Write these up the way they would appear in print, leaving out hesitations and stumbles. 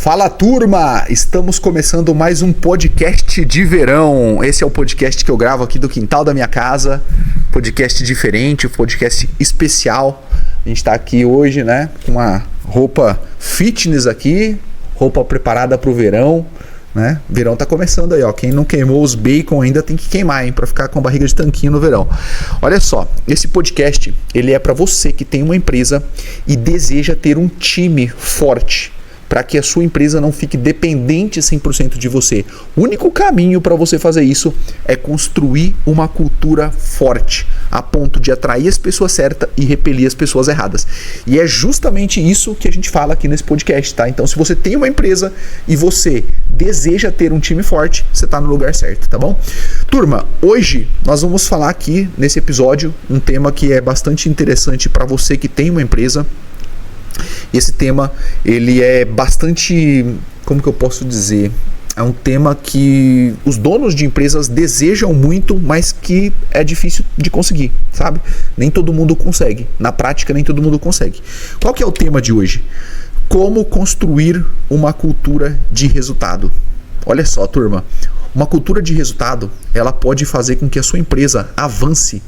Fala turma, estamos começando mais um podcast de verão. Esse é o podcast que eu gravo aqui do quintal da minha casa. Podcast diferente, podcast especial. A gente tá aqui hoje, né, com uma roupa fitness aqui, roupa preparada pro verão, né? Verão tá começando aí, ó. Quem não queimou os bacon ainda tem que queimar, hein, para ficar com a barriga de tanquinho no verão. Olha só, esse podcast, ele é para você que tem uma empresa e deseja ter um time forte, para que a sua empresa não fique dependente 100% de você. O único caminho para você fazer isso é construir uma cultura forte, a ponto de atrair as pessoas certas e repelir as pessoas erradas. E é justamente isso que a gente fala aqui nesse podcast, tá? Então, se você tem uma empresa e você deseja ter um time forte, você está no lugar certo, tá bom? Turma, hoje nós vamos falar aqui nesse episódio um tema que é bastante interessante para você que tem uma empresa. Esse tema, ele é bastante, como que eu posso dizer? É um tema que os donos de empresas desejam muito, mas que é difícil de conseguir, sabe? Nem todo mundo consegue. Na prática, nem todo mundo consegue. Qual que é o tema de hoje? Como construir uma cultura de resultado. Olha só, turma. Uma cultura de resultado, ela pode fazer com que a sua empresa avance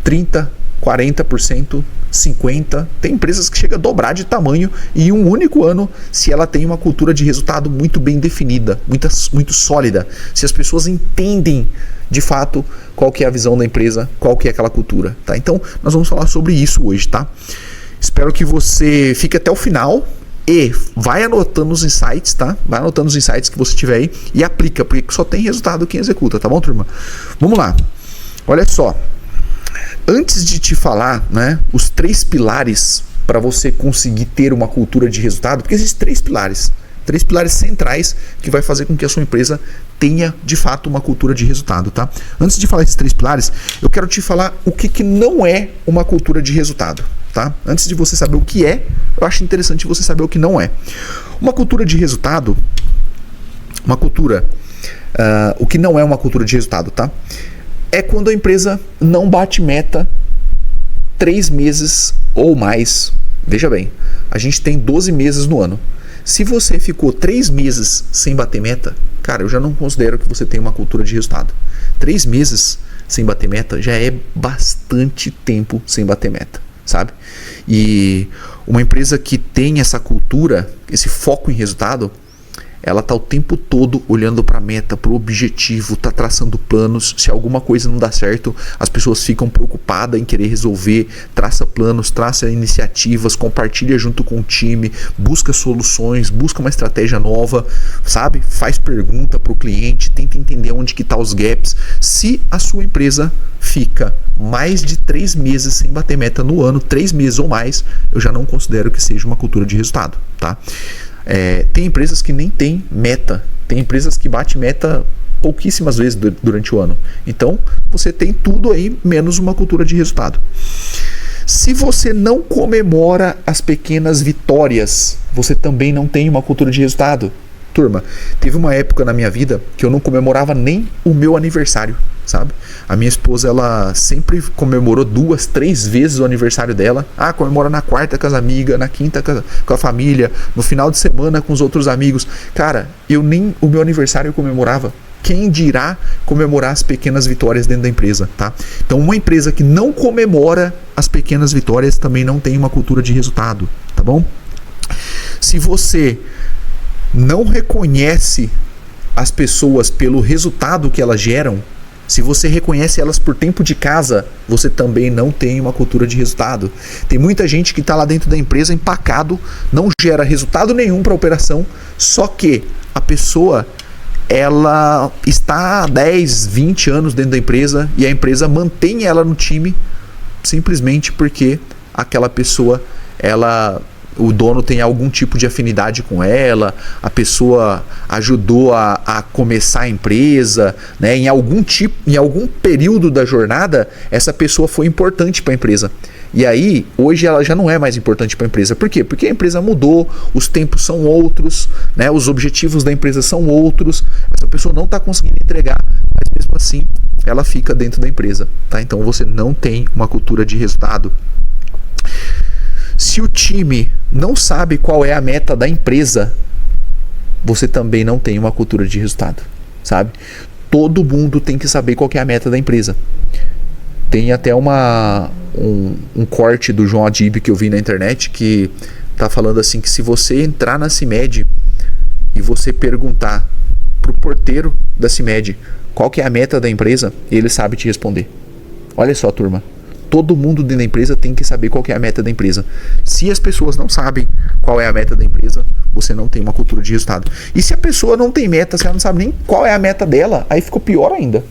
30%, 40%, 50%, tem empresas que chegam a dobrar de tamanho em um único ano se ela tem uma cultura de resultado muito bem definida, muito sólida, se as pessoas entendem de fato qual que é a visão da empresa, qual que é aquela cultura, tá? Então nós vamos falar sobre isso hoje, tá? Espero que você fique até o final e vai anotando os insights, tá? Vai anotando os insights que você tiver aí e aplica, porque só tem resultado quem executa, tá bom, turma? Vamos lá, olha só. Antes de te falar, né, os 3 pilares para você conseguir ter uma cultura de resultado, porque existem 3 pilares centrais que vai fazer com que a sua empresa tenha de fato uma cultura de resultado, tá? Antes de falar esses 3 pilares, eu quero te falar o que não é uma cultura de resultado, tá? Antes de você saber o que é, eu acho interessante você saber o que não é. Uma cultura de resultado, o que não é uma cultura de resultado, tá? É quando a empresa não bate meta 3 meses ou mais. Veja bem, a gente tem 12 meses no ano. Se você ficou 3 meses sem bater meta, cara, eu já não considero que você tem uma cultura de resultado. 3 meses sem bater meta já é bastante tempo sem bater meta, sabe? E uma empresa que tem essa cultura, esse foco em resultado, ela está o tempo todo olhando para a meta, para o objetivo, está traçando planos. Se alguma coisa não dá certo, as pessoas ficam preocupadas em querer resolver, traça planos, traça iniciativas, compartilha junto com o time, busca soluções, busca uma estratégia nova, sabe? Faz pergunta para o cliente, tenta entender onde que tá os gaps. Se a sua empresa fica mais de 3 meses sem bater meta no ano, 3 meses ou mais, eu já não considero que seja uma cultura de resultado, tá? Tem empresas que nem tem meta, tem empresas que batem meta pouquíssimas vezes durante o ano. Então você tem tudo aí menos uma cultura de resultado. Se você não comemora as pequenas vitórias, você também não tem uma cultura de resultado. Turma, teve uma época na minha vida que eu não comemorava nem o meu aniversário, sabe? A minha esposa, ela sempre comemorou 2, 3 vezes o aniversário dela. Comemora na quarta com as amigas, na quinta com a família, no final de semana com os outros amigos. Cara, eu nem o meu aniversário eu comemorava. Quem dirá comemorar as pequenas vitórias dentro da empresa, tá? Então, uma empresa que não comemora as pequenas vitórias também não tem uma cultura de resultado, tá bom? Se você não reconhece as pessoas pelo resultado que elas geram, se você reconhece elas por tempo de casa, você também não tem uma cultura de resultado. Tem muita gente que está lá dentro da empresa empacado, não gera resultado nenhum para a operação, só que a pessoa, ela está há 10, 20 anos dentro da empresa e a empresa mantém ela no time simplesmente porque aquela pessoa, o dono tem algum tipo de afinidade com ela, a pessoa ajudou a começar a empresa, né? Em algum período da jornada, essa pessoa foi importante para a empresa. E aí, hoje ela já não é mais importante para a empresa. Por quê? Porque a empresa mudou, os tempos são outros, né? Os objetivos da empresa são outros, essa pessoa não está conseguindo entregar, mas mesmo assim ela fica dentro da empresa, tá? Então você não tem uma cultura de resultado. Se o time não sabe qual é a meta da empresa, você também não tem uma cultura de resultado, sabe? Todo mundo tem que saber qual que é a meta da empresa. Tem até um corte do João Adib que eu vi na internet que tá falando assim que se você entrar na CIMED e você perguntar pro porteiro da CIMED qual que é a meta da empresa, ele sabe te responder. Olha só, turma. Todo mundo dentro da empresa tem que saber qual que é a meta da empresa. Se as pessoas não sabem qual é a meta da empresa, você não tem uma cultura de resultado. E se a pessoa não tem meta, se ela não sabe nem qual é a meta dela, aí ficou pior ainda.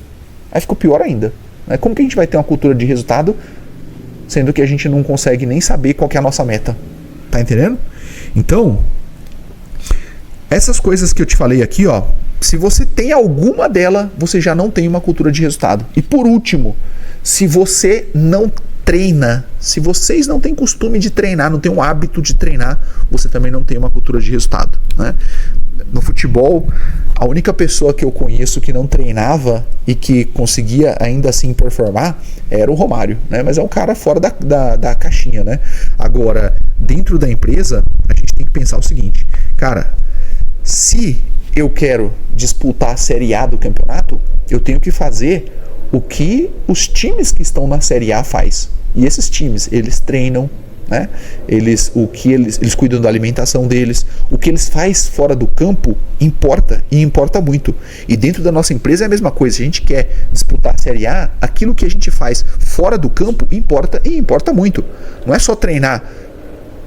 Como que a gente vai ter uma cultura de resultado, sendo que a gente não consegue nem saber qual que é a nossa meta? Tá entendendo? Então, essas coisas que eu te falei aqui, ó, se você tem alguma dela, você já não tem uma cultura de resultado. E por último, se você não treina, se vocês não têm costume de treinar, não têm um hábito de treinar, você também não tem uma cultura de resultado, né? No futebol, a única pessoa que eu conheço que não treinava e que conseguia ainda assim performar era o Romário, né? Mas é um cara fora da caixinha, né? Agora, dentro da empresa, a gente tem que pensar o seguinte, cara, se eu quero disputar a Série A do campeonato, eu tenho que fazer o que os times que estão na Série A faz. E esses times, eles treinam, né? Eles cuidam da alimentação deles. O que eles fazem fora do campo importa, e importa muito. E dentro da nossa empresa é a mesma coisa. Se a gente quer disputar a Série A, aquilo que a gente faz fora do campo importa, e importa muito. Não é só treinar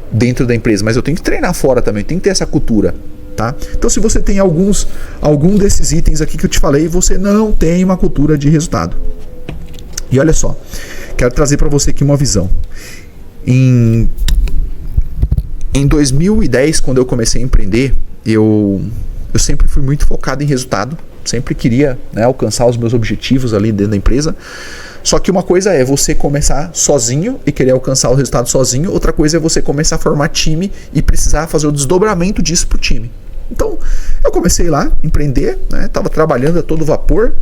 dentro da empresa, mas eu tenho que treinar fora também, tem que ter essa cultura. Tá? Então, se você tem algum desses itens aqui que eu te falei, você não tem uma cultura de resultado. E olha só, quero trazer para você aqui uma visão. Em 2010, quando eu comecei a empreender, eu sempre fui muito focado em resultado, sempre queria, né, alcançar os meus objetivos ali dentro da empresa. Só que uma coisa é você começar sozinho e querer alcançar o resultado sozinho, outra coisa é você começar a formar time e precisar fazer o desdobramento disso pro time. Então, eu comecei lá a empreender, né? Tava trabalhando a todo vapor,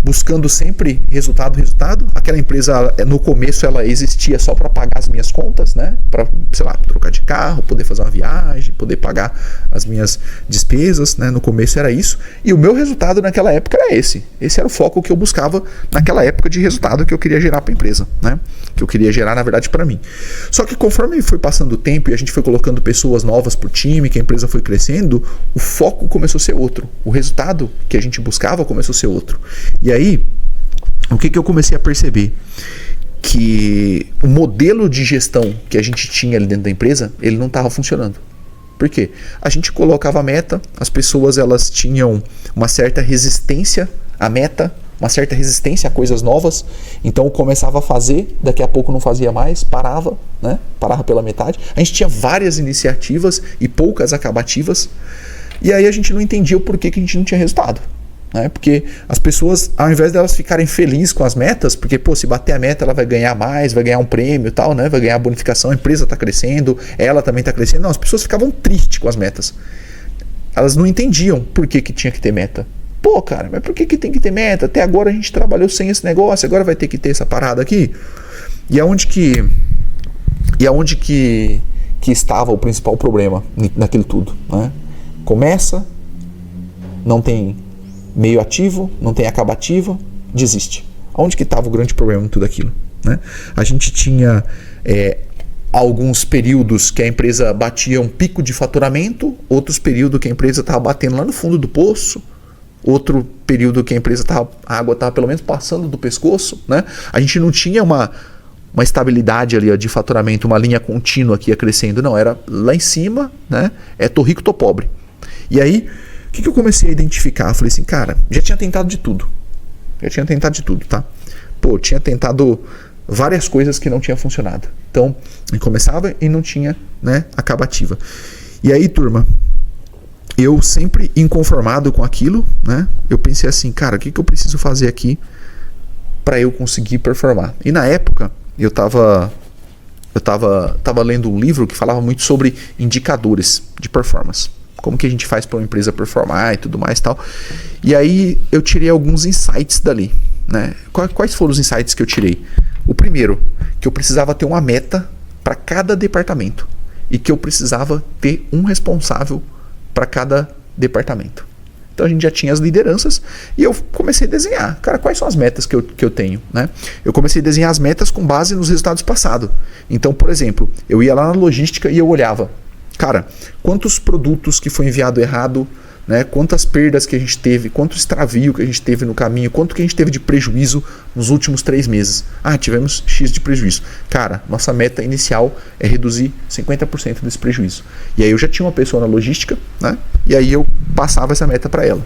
buscando sempre resultado. Aquela empresa, no começo, ela existia só para pagar as minhas contas, né? Para, sei lá, trocar de carro, poder fazer uma viagem, poder pagar as minhas despesas, né? No começo era isso. E o meu resultado naquela época era esse. Esse era o foco que eu buscava naquela época de resultado que eu queria gerar para a empresa, né? Que eu queria gerar, na verdade, para mim. Só que conforme foi passando o tempo e a gente foi colocando pessoas novas pro time, que a empresa foi crescendo, o foco começou a ser outro. O resultado que a gente buscava começou a ser outro. E aí, o que eu comecei a perceber? Que o modelo de gestão que a gente tinha ali dentro da empresa, ele não estava funcionando. Por quê? A gente colocava a meta, as pessoas elas tinham uma certa resistência à meta, uma certa resistência a coisas novas, então começava a fazer, daqui a pouco não fazia mais, parava, né? Parava pela metade. A gente tinha várias iniciativas e poucas acabativas, e aí a gente não entendia o porquê que a gente não tinha resultado, né? Porque as pessoas, ao invés delas ficarem felizes com as metas, porque se bater a meta ela vai ganhar mais, vai ganhar um prêmio e tal, né? Vai ganhar bonificação, a empresa está crescendo, ela também está crescendo. Não, as pessoas ficavam tristes com as metas. Elas não entendiam por que tinha que ter meta. Pô, cara, mas por que tem que ter meta? Até agora a gente trabalhou sem esse negócio, agora vai ter que ter essa parada aqui. E aonde que estava o principal problema naquilo tudo, né? Começa, não tem meio ativo, não tem acabativo, desiste. Aonde que estava o grande problema em tudo aquilo, né? A gente tinha alguns períodos que a empresa batia um pico de faturamento, outros períodos que a empresa estava batendo lá no fundo do poço, outro período que a empresa a água estava pelo menos passando do pescoço, né? A gente não tinha uma estabilidade ali, ó, de faturamento, uma linha contínua que ia crescendo, não, era lá em cima, né? Tô rico, tô pobre. E aí, o que eu comecei a identificar? Eu falei assim, cara, já tinha tentado de tudo, tá? Pô, tinha tentado várias coisas que não tinha funcionado. Então, começava e não tinha, né, acabativa. E aí, turma, eu sempre inconformado com aquilo, né? Eu pensei assim, cara, o que eu preciso fazer aqui para eu conseguir performar? E na época, eu tava lendo um livro que falava muito sobre indicadores de performance. Como que a gente faz para uma empresa performar e tudo mais e tal. E aí eu tirei alguns insights dali, né? Quais foram os insights que eu tirei? O primeiro, que eu precisava ter uma meta para cada departamento e que eu precisava ter um responsável para cada departamento. Então a gente já tinha as lideranças e eu comecei a desenhar. Cara, quais são as metas que eu tenho, né? Eu comecei a desenhar as metas com base nos resultados passados. Então, por exemplo, eu ia lá na logística e eu olhava, cara, quantos produtos que foi enviado errado, né? Quantas perdas que a gente teve, quanto extravio que a gente teve no caminho, quanto que a gente teve de prejuízo nos últimos 3 meses. Ah, tivemos X de prejuízo. Cara, nossa meta inicial é reduzir 50% desse prejuízo. E aí eu já tinha uma pessoa na logística, né? E aí eu passava essa meta para ela.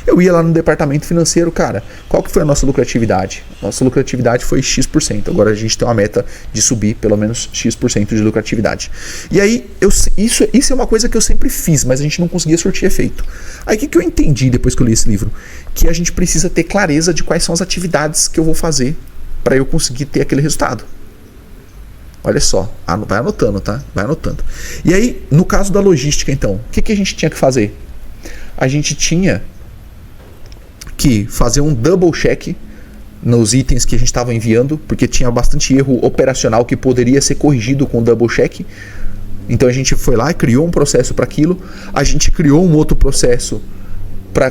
Eu ia lá no departamento financeiro, cara, qual que foi a nossa lucratividade? Nossa lucratividade foi X%. Agora a gente tem uma meta de subir pelo menos X% de lucratividade. E aí, isso é uma coisa que eu sempre fiz, mas a gente não conseguia surtir efeito. Aí o que eu entendi depois que eu li esse livro? Que a gente precisa ter clareza de quais são as atividades que eu vou fazer para eu conseguir ter aquele resultado. Olha só, vai anotando, tá? Vai anotando. E aí, no caso da logística, então, o que a gente tinha que fazer? A gente tinha que fazer um double check nos itens que a gente estava enviando, porque tinha bastante erro operacional que poderia ser corrigido com o double check. Então a gente foi lá e criou um processo para aquilo. A gente criou um outro processo para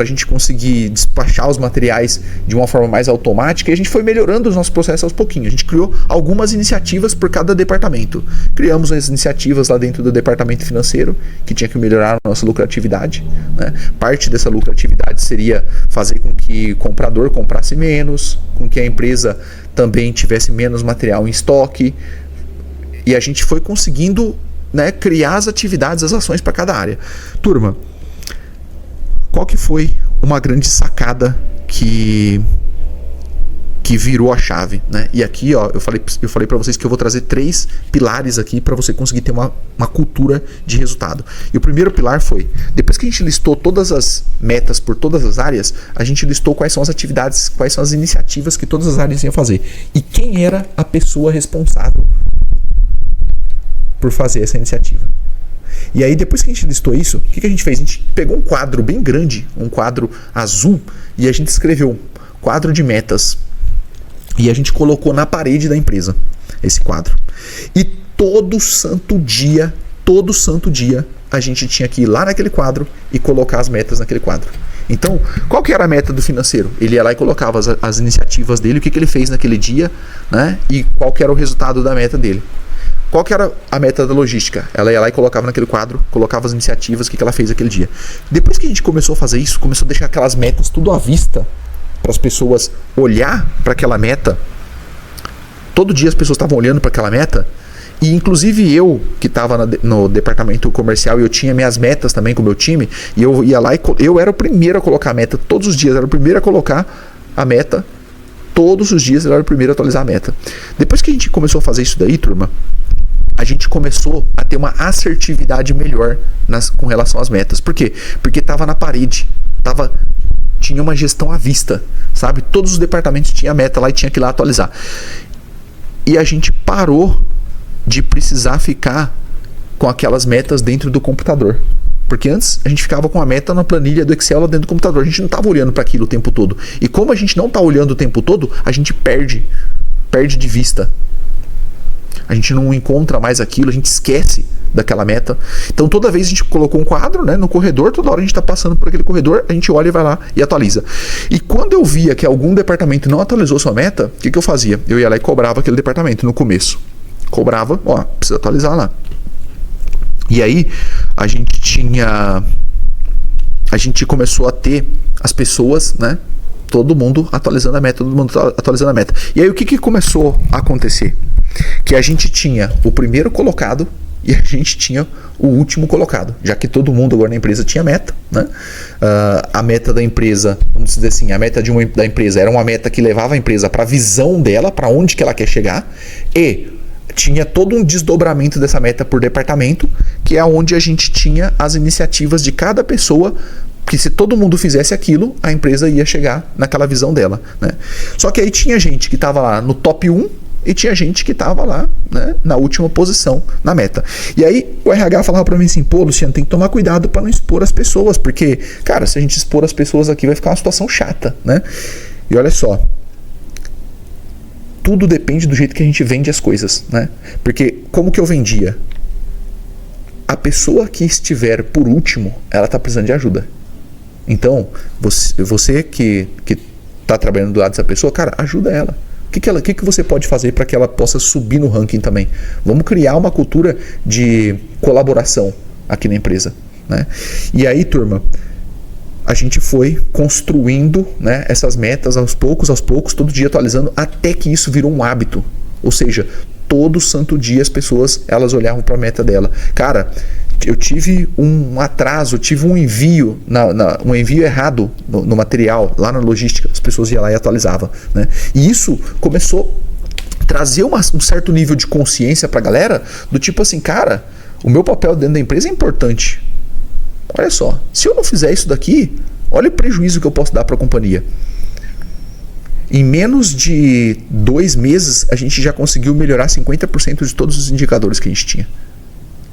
a gente conseguir despachar os materiais de uma forma mais automática, e a gente foi melhorando os nossos processos aos pouquinhos. A gente criou algumas iniciativas por cada departamento. Criamos as iniciativas lá dentro do departamento financeiro, que tinha que melhorar a nossa lucratividade, né? Parte dessa lucratividade seria fazer com que o comprador comprasse menos, com que a empresa também tivesse menos material em estoque, e a gente foi conseguindo, né, criar as atividades, as ações para cada área. Turma, qual que foi uma grande sacada que virou a chave, né? E aqui, ó, eu falei para vocês que eu vou trazer 3 pilares aqui para você conseguir ter uma cultura de resultado. E o primeiro pilar foi, depois que a gente listou todas as metas por todas as áreas, a gente listou quais são as atividades, quais são as iniciativas que todas as áreas iam fazer. E quem era a pessoa responsável por fazer essa iniciativa. E aí, depois que a gente listou isso, o que a gente fez? A gente pegou um quadro bem grande, um quadro azul, e a gente escreveu quadro de metas. E a gente colocou na parede da empresa esse quadro. E todo santo dia, a gente tinha que ir lá naquele quadro e colocar as metas naquele quadro. Então, qual que era a meta do financeiro? Ele ia lá e colocava as iniciativas dele, o que ele fez naquele dia, né? E qual que era o resultado da meta dele. Qual que era a meta da logística? Ela ia lá e colocava naquele quadro, colocava as iniciativas, o que ela fez aquele dia. Depois que a gente começou a fazer isso, começou a deixar aquelas metas tudo à vista, para as pessoas olhar para aquela meta. Todo dia as pessoas estavam olhando para aquela meta, e inclusive eu, que estava no departamento comercial, e eu tinha minhas metas também com o meu time, e eu ia lá e eu era o primeiro a colocar a meta todos os dias, era o primeiro a colocar a meta, todos os dias eu era o primeiro a atualizar a meta. Depois que a gente começou a fazer isso daí, turma, a gente começou a ter uma assertividade melhor com relação às metas. Por quê? Porque estava na parede, tinha uma gestão à vista, sabe? Todos os departamentos tinham a meta lá e tinha que ir lá atualizar. E a gente parou de precisar ficar com aquelas metas dentro do computador. Porque antes a gente ficava com a meta na planilha do Excel lá dentro do computador. A gente não estava olhando para aquilo o tempo todo. E como a gente não está olhando o tempo todo, a gente perde de vista. A gente não encontra mais aquilo, a gente esquece daquela meta. Então toda vez a gente colocou um quadro, né, no corredor, toda hora a gente está passando por aquele corredor, a gente olha e vai lá e atualiza. E quando eu via que algum departamento não atualizou sua meta, o que eu fazia? Eu ia lá e cobrava aquele departamento no começo. Cobrava, precisa atualizar lá. E aí a gente começou a ter as pessoas, né, todo mundo atualizando a meta, E aí o que começou a acontecer? Que a gente tinha o primeiro colocado e a gente tinha o último colocado, já que todo mundo agora na empresa tinha meta, né? A meta da empresa, vamos dizer assim, a meta da empresa era uma meta que levava a empresa para a visão dela, para onde que ela quer chegar, e tinha todo um desdobramento dessa meta por departamento, que é onde a gente tinha as iniciativas de cada pessoa, que se todo mundo fizesse aquilo, a empresa ia chegar naquela visão dela, né? Só que aí tinha gente que estava lá no top 1 e tinha gente que estava lá, né, na última posição na meta. E aí o RH falava para mim assim: pô, Luciano, tem que tomar cuidado para não expor as pessoas, porque, cara, se a gente expor as pessoas aqui vai ficar uma situação chata, né? E olha só, tudo depende do jeito que a gente vende as coisas, né? Porque como que eu vendia? a pessoa que estiver por último, ela está precisando de ajuda. Então, você que está trabalhando do lado dessa pessoa, cara, ajuda ela. O que você pode fazer para que ela possa subir no ranking também? Vamos criar uma cultura de colaboração aqui na empresa, né? E aí, turma, a gente foi construindo, né, essas metas aos poucos, todo dia atualizando, até que isso virou um hábito. Ou seja, todo santo dia as pessoas, elas olhavam para a meta dela. Cara, eu tive um atraso, tive um envio, um envio errado no material, lá na logística, as pessoas iam lá e atualizavam, né? E isso começou a trazer um certo nível de consciência para a galera, do tipo assim, cara, o meu papel dentro da empresa é importante. Olha só, se eu não fizer isso daqui, olha o prejuízo que eu posso dar para a companhia. Em menos de 2 meses, a gente já conseguiu melhorar 50% de todos os indicadores que a gente tinha.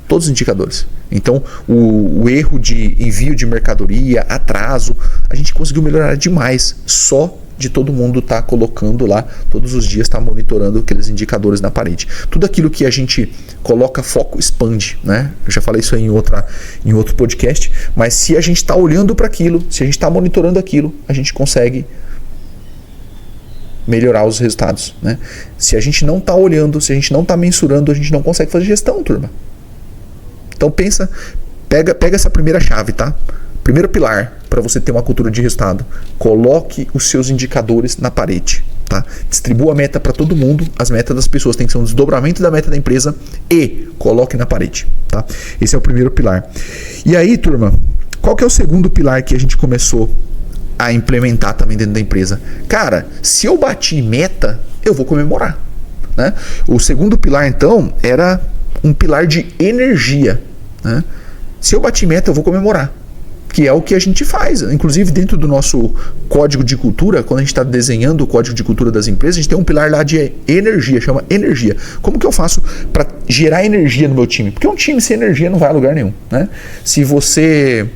Todos os indicadores. Então, o erro de envio de mercadoria, atraso, a gente conseguiu melhorar demais. Só de todo mundo estar colocando lá, todos os dias estar monitorando aqueles indicadores na parede. Tudo aquilo que a gente coloca foco expande, né? Eu já falei isso aí em outro podcast, mas se a gente está olhando para aquilo, se a gente está monitorando aquilo, a gente consegue melhorar os resultados, né? Se a gente não está olhando, se a gente não está mensurando, a gente não consegue fazer gestão, turma. Então pega essa primeira chave, tá? Primeiro pilar para você ter uma cultura de resultado. Coloque os seus indicadores na parede, tá? Distribua a meta para todo mundo. As metas das pessoas têm que ser um desdobramento da meta da empresa e coloque na parede, tá? Esse é o primeiro pilar. E aí, turma, qual que é o segundo pilar que a gente começou a implementar também dentro da empresa? Cara, se eu bati meta, eu vou comemorar, né? O segundo pilar, então, era um pilar de energia, né? Se eu bati meta, eu vou comemorar, que é o que a gente faz. Inclusive, dentro do nosso código de cultura, quando a gente está desenhando o código de cultura das empresas, a gente tem um pilar lá de energia, chama energia. Como que eu faço para gerar energia no meu time? Porque um time sem energia não vai a lugar nenhum, né? Se você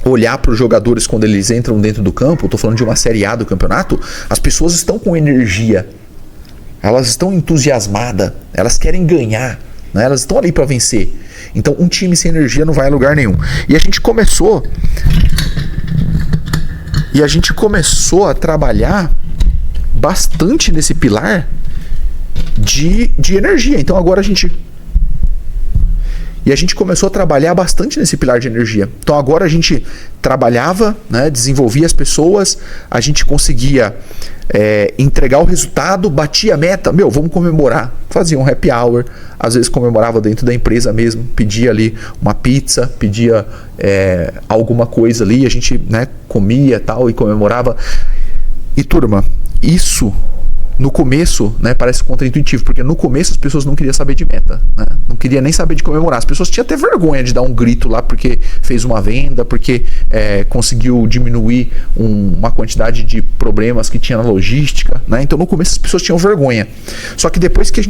olhar para os jogadores quando eles entram dentro do campo, estou falando de uma Série A do campeonato, as pessoas estão com energia, elas estão entusiasmadas, elas querem ganhar, né? Elas estão ali para vencer. Então um time sem energia não vai a lugar nenhum. E a gente começou a trabalhar bastante nesse pilar de energia. Então agora a gente começou a trabalhar bastante nesse pilar de energia. Então agora a gente trabalhava, né, desenvolvia as pessoas, a gente conseguia entregar o resultado, batia a meta, vamos comemorar. Fazia um happy hour, às vezes comemorava dentro da empresa mesmo, pedia ali uma pizza, pedia alguma coisa ali, a gente, né, comia tal e comemorava. E turma, isso no começo, né, parece contraintuitivo, porque no começo as pessoas não queriam saber de meta, né? Não queriam nem saber de comemorar. As pessoas tinham até vergonha de dar um grito lá porque fez uma venda, porque conseguiu diminuir uma quantidade de problemas que tinha na logística, né? Então no começo as pessoas tinham vergonha. Só que depois que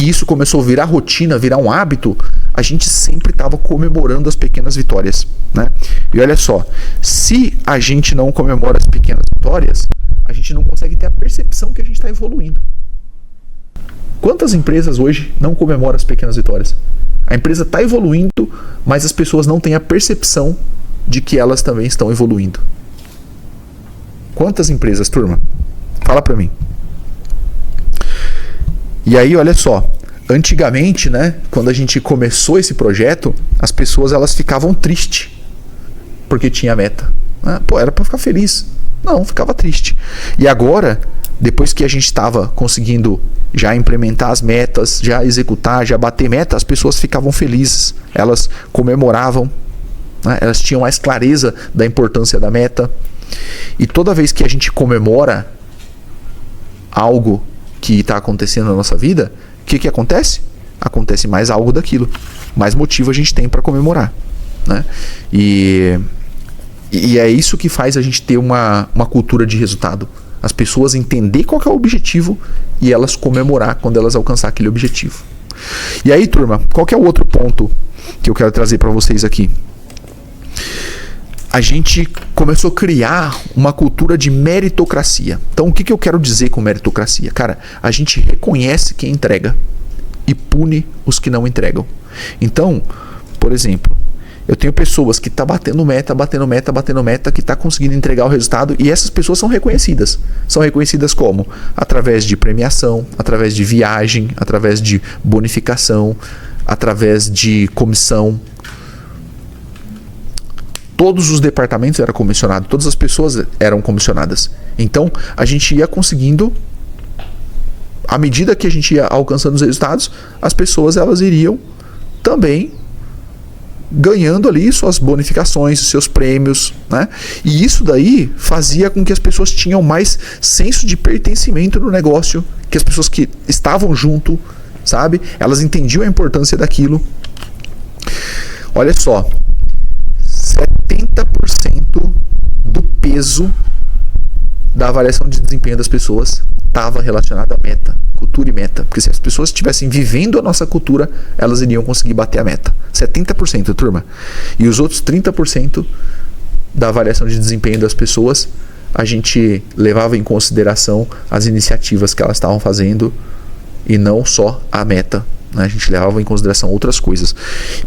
isso começou a virar rotina, virar um hábito, a gente sempre estava comemorando as pequenas vitórias, né? E olha só, se a gente não comemora as pequenas vitórias, a gente não consegue ter a percepção que a gente está evoluindo. Quantas empresas hoje não comemoram as pequenas vitórias? A empresa está evoluindo, mas as pessoas não têm a percepção de que elas também estão evoluindo. Quantas empresas, turma? Fala para mim. E aí, olha só, antigamente, né, quando a gente começou esse projeto, as pessoas elas ficavam tristes porque tinha meta. Era para ficar feliz. Não, ficava triste. E agora, depois que a gente estava conseguindo já implementar as metas, já executar, já bater meta, as pessoas ficavam felizes. Elas comemoravam, né? Elas tinham mais clareza da importância da meta. E toda vez que a gente comemora algo que está acontecendo na nossa vida, o que acontece? Acontece mais algo daquilo. Mais motivo a gente tem para comemorar, né? E é isso que faz a gente ter uma cultura de resultado. As pessoas entender qual que é o objetivo e elas comemorar quando elas alcançar aquele objetivo. E aí, turma, qual que é o outro ponto que eu quero trazer para vocês aqui? A gente começou a criar uma cultura de meritocracia. Então, o que eu quero dizer com meritocracia? Cara, a gente reconhece quem entrega e pune os que não entregam. Então, por exemplo, eu tenho pessoas que estão batendo meta, que está conseguindo entregar o resultado, e essas pessoas são reconhecidas. São reconhecidas como? Através de premiação, através de viagem, através de bonificação, através de comissão. Todos os departamentos eram comissionados, todas as pessoas eram comissionadas. Então, a gente ia conseguindo, à medida que a gente ia alcançando os resultados, as pessoas elas iriam também ganhando ali suas bonificações, seus prêmios, né? E isso daí fazia com que as pessoas tinham mais senso de pertencimento no negócio, que as pessoas que estavam junto, sabe? Elas entendiam a importância daquilo. Olha só, 70% do peso da avaliação de desempenho das pessoas estava relacionado à meta, cultura e meta. Porque se as pessoas estivessem vivendo a nossa cultura, elas iriam conseguir bater a meta. 70%, turma. E os outros 30% da avaliação de desempenho das pessoas, a gente levava em consideração as iniciativas que elas estavam fazendo e não só a meta. A gente levava em consideração outras coisas.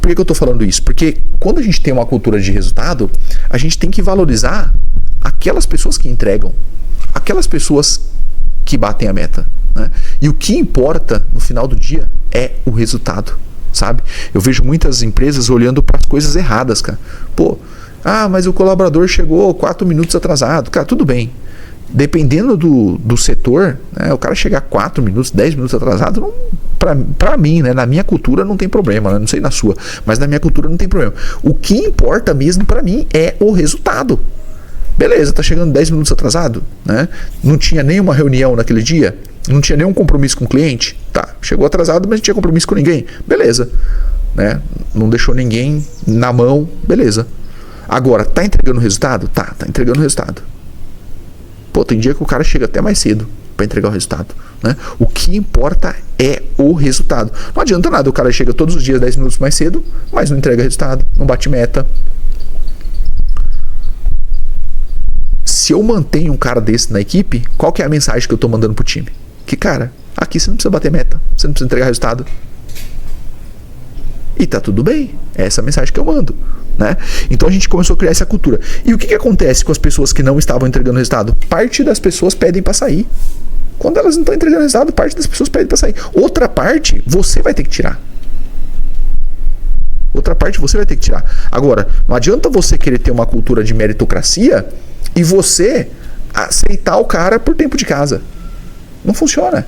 Por que eu estou falando isso? Porque quando a gente tem uma cultura de resultado, a gente tem que valorizar aquelas pessoas que entregam, aquelas pessoas que batem a meta, né? E o que importa no final do dia é o resultado, sabe? Eu vejo muitas empresas olhando para as coisas erradas, cara. Mas o colaborador chegou 4 minutos atrasado. Cara, tudo bem. Dependendo do setor, né, o cara chegar 4 minutos, 10 minutos atrasado, pra mim, né, na minha cultura não tem problema, né, não sei na sua, mas na minha cultura não tem problema. O que importa mesmo pra mim é o resultado. Beleza, tá chegando 10 minutos atrasado, né? Não tinha nenhuma reunião naquele dia, não tinha nenhum compromisso com o cliente, tá? Chegou atrasado, mas não tinha compromisso com ninguém, beleza, né? Não deixou ninguém na mão, beleza. Agora, tá entregando o resultado? Tá entregando o resultado. Tem dia que o cara chega até mais cedo para entregar o resultado, né? O que importa é o resultado. Não adianta nada, o cara chega todos os dias 10 minutos mais cedo, mas não entrega resultado, não bate meta. Se eu mantenho um cara desse na equipe, qual que é a mensagem que eu estou mandando pro time? Que, cara, aqui você não precisa bater meta, você não precisa entregar resultado. E tá tudo bem, é essa a mensagem que eu mando, né? Então a gente começou a criar essa cultura. E o que acontece com as pessoas que não estavam entregando resultado? Parte das pessoas pedem para sair. Quando elas não estão entregando resultado, parte das pessoas pedem para sair. Outra parte, você vai ter que tirar. Agora, não adianta você querer ter uma cultura de meritocracia e você aceitar o cara por tempo de casa. Não funciona.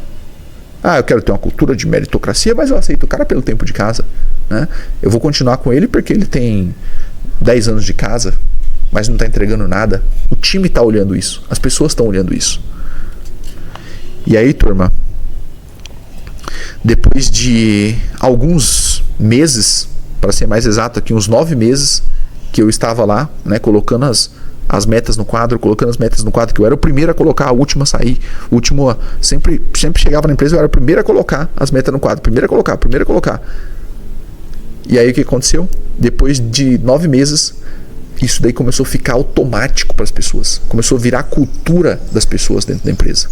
Eu quero ter uma cultura de meritocracia, mas eu aceito o cara pelo tempo de casa, né? Eu vou continuar com ele porque ele tem 10 anos de casa, mas não está entregando nada. O time está olhando isso, as pessoas estão olhando isso. E aí, turma, depois de alguns meses, para ser mais exato aqui, uns 9 meses que eu estava lá, né, colocando as metas no quadro, que eu era o primeiro a colocar, a última a sair, sempre chegava na empresa, eu era o primeiro a colocar as metas no quadro, primeiro a colocar. E aí o que aconteceu? Depois de 9 meses, isso daí começou a ficar automático para as pessoas, começou a virar a cultura das pessoas dentro da empresa.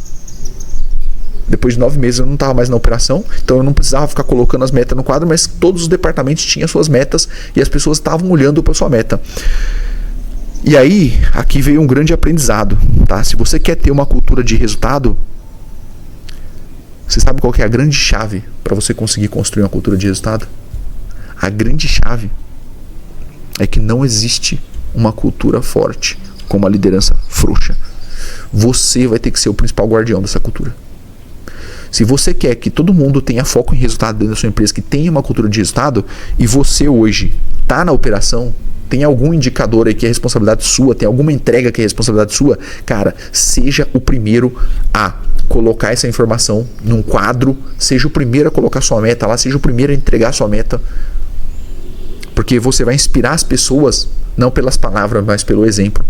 Depois de 9 meses eu não estava mais na operação, então eu não precisava ficar colocando as metas no quadro, mas todos os departamentos tinham suas metas e as pessoas estavam olhando para a sua meta. E aí, aqui veio um grande aprendizado, tá? Se você quer ter uma cultura de resultado, você sabe qual que é a grande chave para você conseguir construir uma cultura de resultado? A grande chave é que não existe uma cultura forte com uma liderança frouxa. Você vai ter que ser o principal guardião dessa cultura. Se você quer que todo mundo tenha foco em resultado dentro da sua empresa, que tenha uma cultura de resultado, e você hoje está na operação, tem algum indicador aí que é responsabilidade sua, tem alguma entrega que é responsabilidade sua, cara, seja o primeiro a colocar essa informação num quadro, seja o primeiro a colocar sua meta lá, seja o primeiro a entregar sua meta, porque você vai inspirar as pessoas, não pelas palavras, mas pelo exemplo.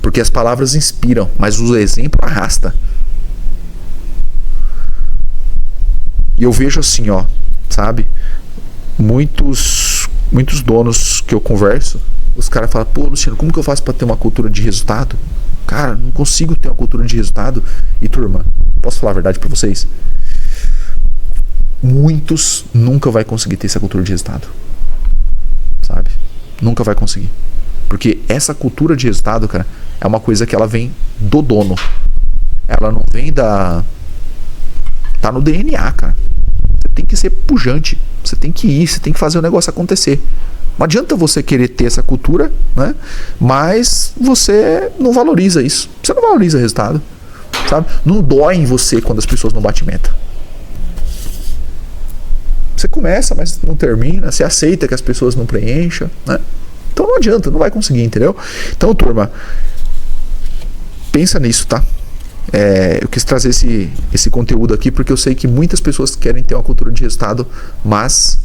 Porque as palavras inspiram, mas o exemplo arrasta. E eu vejo assim, sabe, muitos donos que eu converso, os caras falam, Luciano, como que eu faço para ter uma cultura de resultado? Cara, não consigo ter uma cultura de resultado. E turma, posso falar a verdade para vocês? muitos nunca vai conseguir ter essa cultura de resultado, sabe? Nunca vai conseguir. Porque essa cultura de resultado, cara, é uma coisa que ela vem do dono. Ela não vem da... Tá no DNA, cara. Você tem que ser pujante. Você tem que ir, você tem que fazer o negócio acontecer. Não adianta você querer ter essa cultura, né? Mas você não valoriza isso. Você não valoriza o resultado, sabe? Não dói em você quando as pessoas não batem meta. Você começa, mas não termina. Você aceita que as pessoas não preencham, né? Então não adianta, não vai conseguir, entendeu? Então, turma, pensa nisso, tá? Eu quis trazer esse conteúdo aqui porque eu sei que muitas pessoas querem ter uma cultura de resultado, mas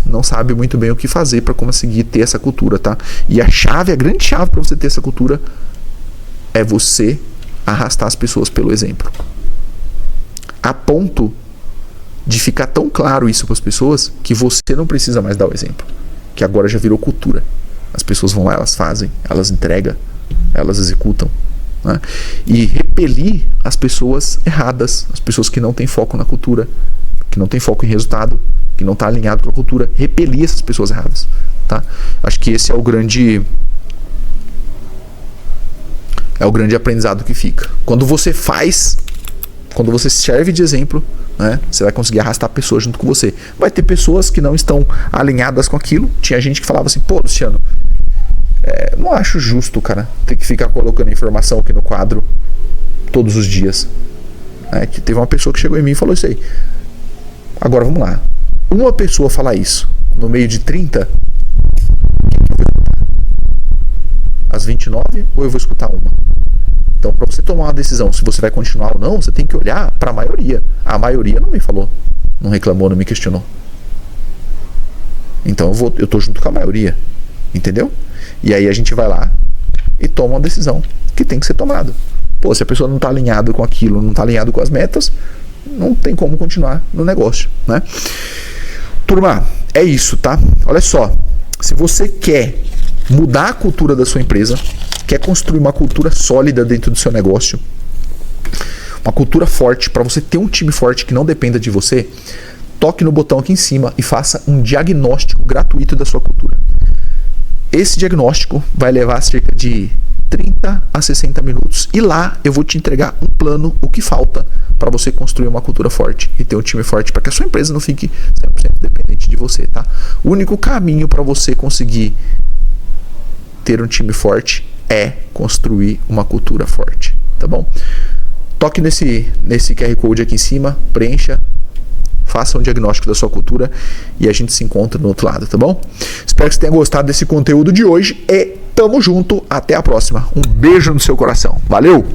não sabem muito bem o que fazer para conseguir ter essa cultura, tá? E a grande chave para você ter essa cultura é você arrastar as pessoas pelo exemplo. A ponto de ficar tão claro isso para as pessoas que você não precisa mais dar o exemplo, que agora já virou cultura. As pessoas vão lá, elas fazem, elas entregam, elas executam, né? E repelir as pessoas erradas, as pessoas que não têm foco na cultura, que não têm foco em resultado, que não está alinhado com a cultura, repelir essas pessoas erradas, tá? Acho que esse é o grande aprendizado que fica. Quando você serve de exemplo, né, você vai conseguir arrastar pessoas junto com você. Vai ter pessoas que não estão alinhadas com aquilo. Tinha gente que falava assim, pô, Luciano, não acho justo, cara, ter que ficar colocando informação aqui no quadro todos os dias. Que teve uma pessoa que chegou em mim e falou isso aí. Agora vamos lá. Uma pessoa falar isso no meio de 30, às 29, ou eu vou escutar uma? Então, para você tomar uma decisão se você vai continuar ou não, você tem que olhar para a maioria. A maioria não me falou, não reclamou, não me questionou. Então eu tô junto com a maioria, entendeu? E aí a gente vai lá e toma uma decisão que tem que ser tomada. Pô, se a pessoa não está alinhada com aquilo, não está alinhada com as metas, não tem como continuar no negócio, né? Turma, é isso, tá? Olha só, se você quer mudar a cultura da sua empresa, quer construir uma cultura sólida dentro do seu negócio, uma cultura forte, para você ter um time forte que não dependa de você, toque no botão aqui em cima e faça um diagnóstico gratuito da sua cultura. Esse diagnóstico vai levar cerca de 30 a 60 minutos e lá eu vou te entregar um plano, o que falta para você construir uma cultura forte e ter um time forte, para que a sua empresa não fique 100% dependente de você, tá? O único caminho para você conseguir ter um time forte é construir uma cultura forte, tá bom? Toque nesse QR Code aqui em cima, preencha, faça um diagnóstico da sua cultura e a gente se encontra no outro lado, tá bom? Espero que você tenha gostado desse conteúdo de hoje e tamo junto, até a próxima. Um beijo no seu coração. Valeu!